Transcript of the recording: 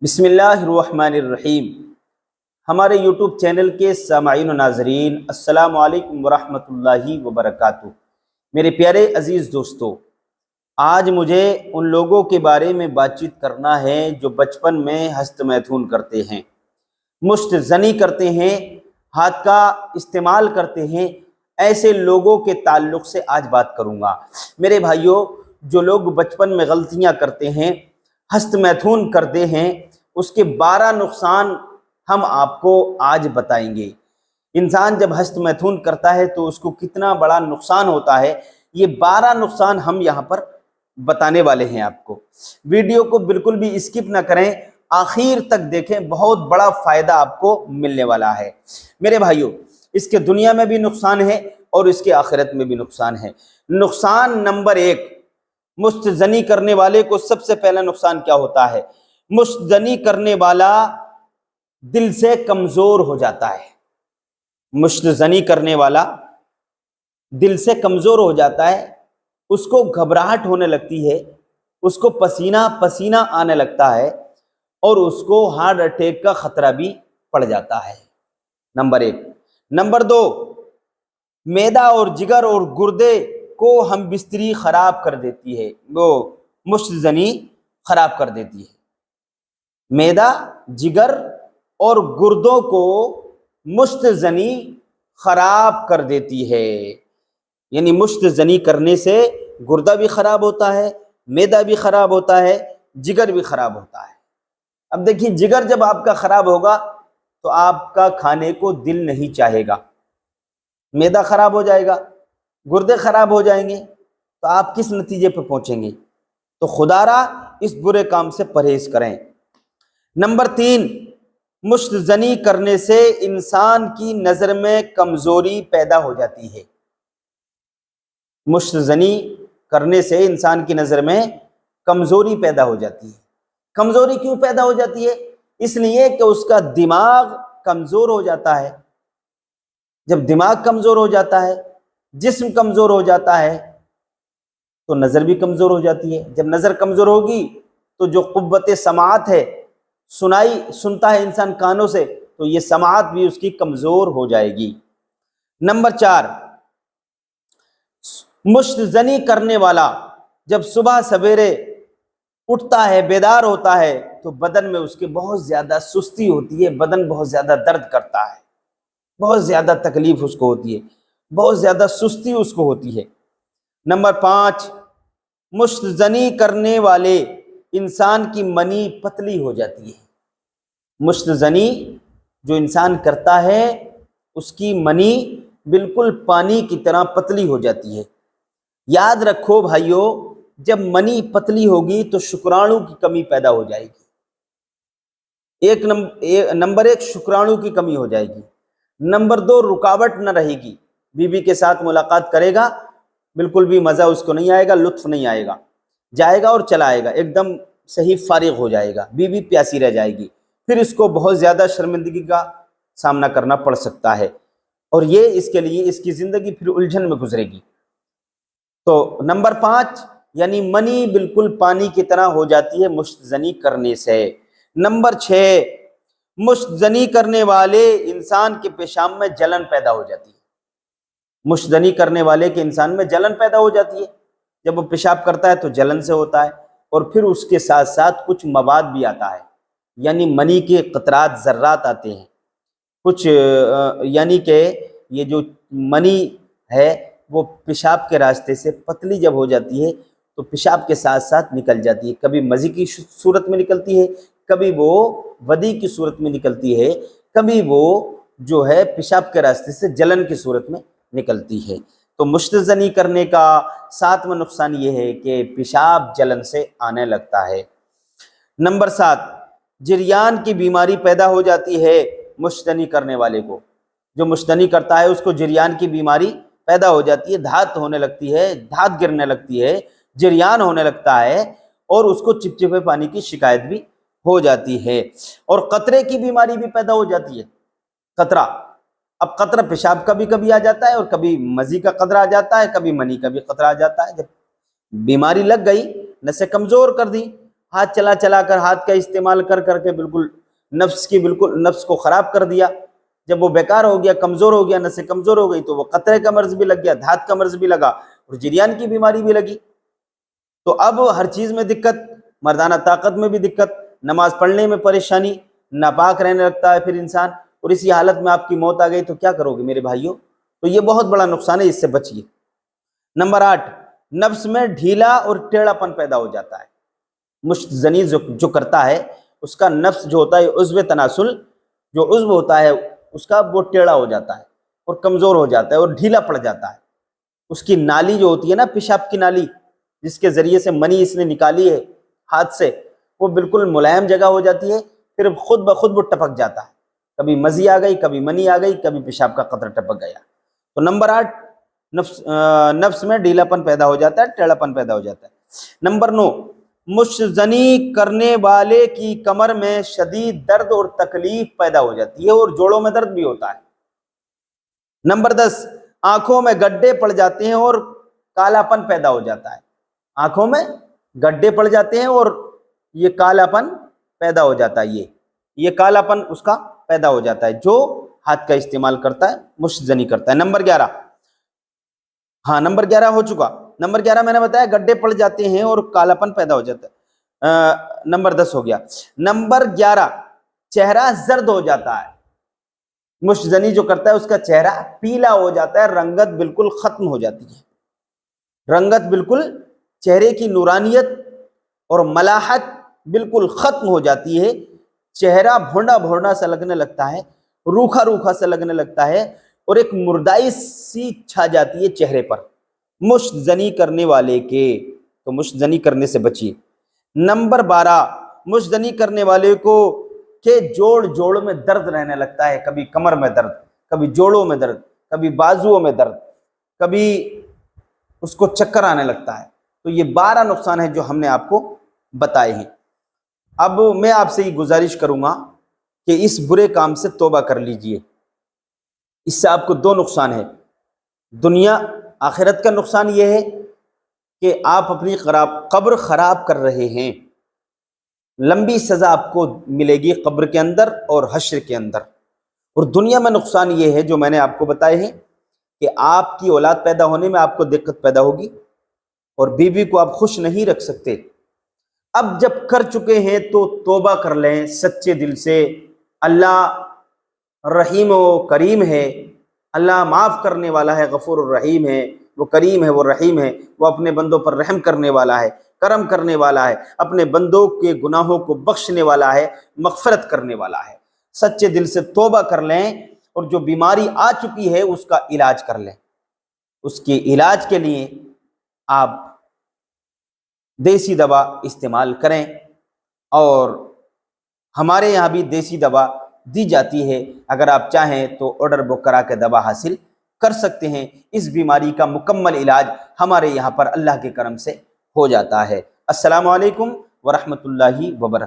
بسم اللہ الرحمن الرحیم۔ ہمارے یوٹیوب چینل کے سامعین و ناظرین، السلام علیکم ورحمۃ اللہ وبرکاتہ۔ میرے پیارے عزیز دوستو، آج مجھے ان لوگوں کے بارے میں بات چیت کرنا ہے جو بچپن میں ہست میتھون کرتے ہیں، مشت زنی کرتے ہیں، ہاتھ کا استعمال کرتے ہیں۔ ایسے لوگوں کے تعلق سے آج بات کروں گا۔ میرے بھائیوں، جو لوگ بچپن میں غلطیاں کرتے ہیں، ہست میتھون کرتے ہیں، اس کے 12 نقصان ہم آپ کو آج بتائیں گے۔ انسان جب ہست میتھون کرتا ہے تو اس کو کتنا بڑا نقصان ہوتا ہے، یہ 12 نقصان ہم یہاں پر بتانے والے ہیں آپ کو۔ ویڈیو کو بالکل بھی اسکپ نہ کریں، آخر تک دیکھیں، بہت بڑا فائدہ آپ کو ملنے والا ہے۔ میرے بھائیوں، اس کے دنیا میں بھی نقصان ہے اور اس کے آخرت میں بھی نقصان ہے۔ نقصان نمبر 1، مشت زنی کرنے والے کو سب سے پہلا نقصان کیا ہوتا ہے؟ مشت زنی کرنے والا دل سے کمزور ہو جاتا ہے۔ مشت زنی کرنے والا دل سے کمزور ہو جاتا ہے، اس کو گھبراہٹ ہونے لگتی ہے، اس کو پسینہ پسینہ آنے لگتا ہے اور اس کو ہارٹ اٹیک کا خطرہ بھی پڑ جاتا ہے۔ نمبر 1۔ نمبر 2، معدہ اور جگر اور گردے کو ہم بستری خراب کر دیتی ہے، وہ مشت زنی خراب کر دیتی ہے۔ معدہ، جگر اور گردوں کو مشت زنی خراب کر دیتی ہے۔ یعنی مشت زنی کرنے سے گردہ بھی خراب ہوتا ہے، معدہ بھی خراب ہوتا ہے، جگر بھی خراب ہوتا ہے۔ اب دیکھیے، جگر جب آپ کا خراب ہوگا تو آپ کا کھانے کو دل نہیں چاہے گا، معدہ خراب ہو جائے گا، گردے خراب ہو جائیں گے، تو آپ کس نتیجے پہ پہنچیں گے؟ تو خدا را اس برے کام سے پرہیز کریں۔ نمبر 3، مشت زنی کرنے سے انسان کی نظر میں کمزوری پیدا ہو جاتی ہے۔ مشت زنی کرنے سے انسان کی نظر میں کمزوری پیدا ہو جاتی ہے۔ کمزوری کیوں پیدا ہو جاتی ہے؟ اس لیے کہ اس کا دماغ کمزور ہو جاتا ہے۔ جب دماغ کمزور ہو جاتا ہے، جسم کمزور ہو جاتا ہے، تو نظر بھی کمزور ہو جاتی ہے۔ جب نظر کمزور ہوگی تو جو قوت سماعت ہے، سنتا ہے انسان کانوں سے، تو یہ سماعت بھی اس کی کمزور ہو جائے گی۔ نمبر 4، مشت زنی کرنے والا جب صبح سویرے اٹھتا ہے، بیدار ہوتا ہے، تو بدن میں اس کے بہت زیادہ سستی ہوتی ہے، بدن بہت زیادہ درد کرتا ہے، بہت زیادہ تکلیف اس کو ہوتی ہے، بہت زیادہ سستی اس کو ہوتی ہے۔ نمبر 5، مشت زنی کرنے والے انسان کی منی پتلی ہو جاتی ہے۔ مشت زنی جو انسان کرتا ہے، اس کی منی بالکل پانی کی طرح پتلی ہو جاتی ہے۔ یاد رکھو بھائیو، جب منی پتلی ہوگی تو شکرانو کی کمی پیدا ہو جائے گی۔ نمبر 1 شکرانو کی کمی ہو جائے گی۔ نمبر 2، رکاوٹ نہ رہے گی۔ بیوی کے ساتھ ملاقات کرے گا، بالکل بھی مزہ اس کو نہیں آئے گا، لطف نہیں آئے گا، جائے گا اور چلا آئے گا، ایک دم صحیح فارغ ہو جائے گا، بیوی پیاسی رہ جائے گی، پھر اس کو بہت زیادہ شرمندگی کا سامنا کرنا پڑ سکتا ہے، اور یہ اس کے لیے اس کی زندگی پھر الجھن میں گزرے گی۔ تو نمبر 5، یعنی منی بالکل پانی کی طرح ہو جاتی ہے مشت زنی کرنے سے۔ نمبر 6، مشت زنی کرنے والے انسان کے پیشاب میں جلن پیدا ہو جاتی ہے۔ مشت زنی کرنے والے کے انسان میں جلن پیدا ہو جاتی ہے، جب وہ پیشاب کرتا ہے تو جلن سے ہوتا ہے، اور پھر اس کے ساتھ ساتھ کچھ مواد بھی آتا ہے، یعنی منی کے قطرات، ذرات آتے ہیں کچھ، یعنی کہ یہ جو منی ہے وہ پیشاب کے راستے سے پتلی جب ہو جاتی ہے تو پیشاب کے ساتھ ساتھ نکل جاتی ہے، کبھی مزی کی صورت میں نکلتی ہے، کبھی وہ ودی کی صورت میں نکلتی ہے، کبھی وہ جو ہے پیشاب کے راستے سے جلن کی صورت میں نکلتی ہے۔ تو مشت زنی کرنے کا 7واں نقصان یہ ہے کہ پیشاب جلن سے آنے لگتا ہے۔ نمبر 7، جریان کی بیماری پیدا ہو جاتی ہے مشت زنی کرنے والے کو۔ جو مشت زنی کرتا ہے اس کو جریان کی بیماری پیدا ہو جاتی ہے، دھات ہونے لگتی ہے، دھات گرنے لگتی ہے، جریان ہونے لگتا ہے، اور اس کو چپچپے پانی کی شکایت بھی ہو جاتی ہے، اور قطرے کی بیماری بھی پیدا ہو جاتی ہے۔ قطرہ، اب قطرہ پیشاب کا بھی کبھی آ جاتا ہے، اور کبھی مزی کا قطرہ آ جاتا ہے، کبھی منی کا بھی قطرہ آ جاتا ہے۔ جب بیماری لگ گئی، نسیں کمزور کر دی، ہاتھ چلا چلا کر، ہاتھ کا استعمال کر کر کے بالکل نفس کو خراب کر دیا۔ جب وہ بیکار ہو گیا، کمزور ہو گیا، نسیں کمزور ہو گئی، تو وہ قطرے کا مرض بھی لگ گیا، دھات کا مرض بھی لگا، اور جریان کی بیماری بھی لگی۔ تو اب ہر چیز میں دقت، مردانہ طاقت میں بھی دقت، نماز پڑھنے میں پریشانی، ناپاک رہنے لگتا ہے پھر انسان، اور اسی حالت میں آپ کی موت آ گئی تو کیا کرو گے میرے بھائیوں؟ تو یہ بہت بڑا نقصان ہے، اس سے بچیے۔ نمبر 8، نفس میں ڈھیلا اور ٹیڑھا پن پیدا ہو جاتا ہے۔ مشت زنی جو کرتا ہے، اس کا نفس جو ہوتا ہے، عضو تناسل جو عضو ہوتا ہے اس کا، وہ ٹیڑھا ہو جاتا ہے اور کمزور ہو جاتا ہے اور ڈھیلا پڑ جاتا ہے۔ اس کی نالی جو ہوتی ہے نا، پیشاب کی نالی، جس کے ذریعے سے منی اس نے نکالی ہے ہاتھ سے، وہ بالکل ملائم جگہ ہو جاتی ہے، پھر خود بخود وہ ٹپک جاتا ہے، کبھی مزی آ گئی، کبھی منی آ گئی، کبھی پیشاب کا قطرہ ٹپک گیا۔ تو نمبر 8، نفس میں ڈھیلا پن پیدا ہو جاتا ہے، ٹیڑھا پن پیدا ہو جاتا ہے۔ نمبر 9، مشزنی کرنے والے کی کمر میں شدید درد اور تکلیف پیدا ہو جاتی ہے، اور جوڑوں میں درد بھی ہوتا ہے۔ نمبر 10، آنکھوں میں گڈھے پڑ جاتے ہیں اور کالا پن پیدا ہو جاتا ہے۔ آنکھوں میں گڈھے پڑ جاتے ہیں اور یہ کالا پن پیدا ہو جاتا ہے، یہ کالا پن اس کا پیدا ہو جاتا ہے جو ہاتھ کا استعمال کرتا ہے، مشزنی کرتا ہے۔ نمبر 11، نمبر 11 ہو چکا۔ نمبر 11 میں نے بتایا گڈھے پڑ جاتے ہیں اور کالا پن پیدا ہو جاتا ہے۔ نمبر 10 ہو گیا۔ نمبر 11، چہرہ زرد ہو جاتا ہے۔ مشزنی جو کرتا ہے اس کا چہرہ پیلا ہو جاتا ہے، رنگت بالکل ختم ہو جاتی ہے، رنگت بالکل، چہرے کی نورانیت اور ملاحت بالکل ختم ہو جاتی ہے، چہرہ بھونڈا بھونڈا سا لگنے لگتا ہے، روکھا روکھا سا لگنے لگتا ہے، اور ایک مردائی سی چھا جاتی ہے چہرے پر مشت زنی کرنے والے کے۔ تو مشت زنی کرنے سے بچیے۔ نمبر 12، مشت زنی کرنے والے کو کہ جوڑ میں درد رہنے لگتا ہے، کبھی کمر میں درد، کبھی جوڑوں میں درد، کبھی بازوؤں میں درد، کبھی اس کو چکر آنے لگتا ہے۔ تو یہ 12 نقصان ہیں جو ہم نے آپ کو بتائے ہیں۔ اب میں آپ سے یہ گزارش کروں گا کہ اس برے کام سے توبہ کر لیجئے۔ اس سے آپ کو 2 نقصان ہے، دنیا آخرت کا نقصان یہ ہے کہ آپ اپنی قبر خراب کر رہے ہیں، لمبی سزا آپ کو ملے گی قبر کے اندر اور حشر کے اندر۔ اور دنیا میں نقصان یہ ہے جو میں نے آپ کو بتائے ہیں کہ آپ کی اولاد پیدا ہونے میں آپ کو دقت پیدا ہوگی، اور بیوی کو آپ خوش نہیں رکھ سکتے۔ اب جب کر چکے ہیں تو توبہ کر لیں سچے دل سے۔ اللہ رحیم و کریم ہے، اللہ معاف کرنے والا ہے، غفور الرحیم ہے، وہ کریم ہے، وہ رحیم ہے، وہ اپنے بندوں پر رحم کرنے والا ہے، کرم کرنے والا ہے، اپنے بندوں کے گناہوں کو بخشنے والا ہے، مغفرت کرنے والا ہے۔ سچے دل سے توبہ کر لیں، اور جو بیماری آ چکی ہے اس کا علاج کر لیں۔ اس کے علاج کے لیے آپ دیسی دوا استعمال کریں، اور ہمارے یہاں بھی دیسی دوا دی جاتی ہے، اگر آپ چاہیں تو آرڈر بک کرا کے دوا حاصل کر سکتے ہیں۔ اس بیماری کا مکمل علاج ہمارے یہاں پر اللہ کے کرم سے ہو جاتا ہے۔ السلام علیکم ورحمۃ اللہ وبرکاتہ۔